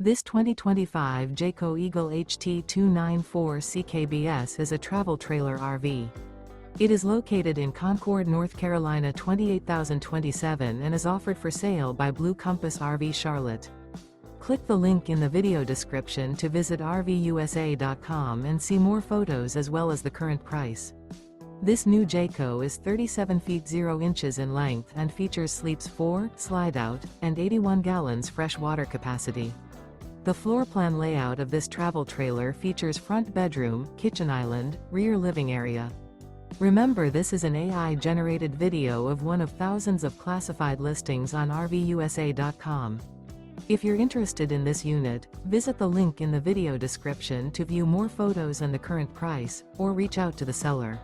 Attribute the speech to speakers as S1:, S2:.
S1: This 2025 Jayco Eagle HT 294 CKBS is a travel trailer RV. It is located in Concord, North Carolina 28027 and is offered for sale by Blue Compass RV Charlotte. Click the link in the video description to visit RVUSA.com and see more photos as well as the current price. This new Jayco is 37 feet 0 inches in length and features sleeps 4, Slideout, and 81 gallons fresh water capacity. The floor plan layout of this travel trailer features front bedroom, kitchen island, rear living area. Remember, this is an AI-generated video of one of thousands of classified listings on RVUSA.com. If you're interested in this unit, visit the link in the video description to view more photos and the current price, or reach out to the seller.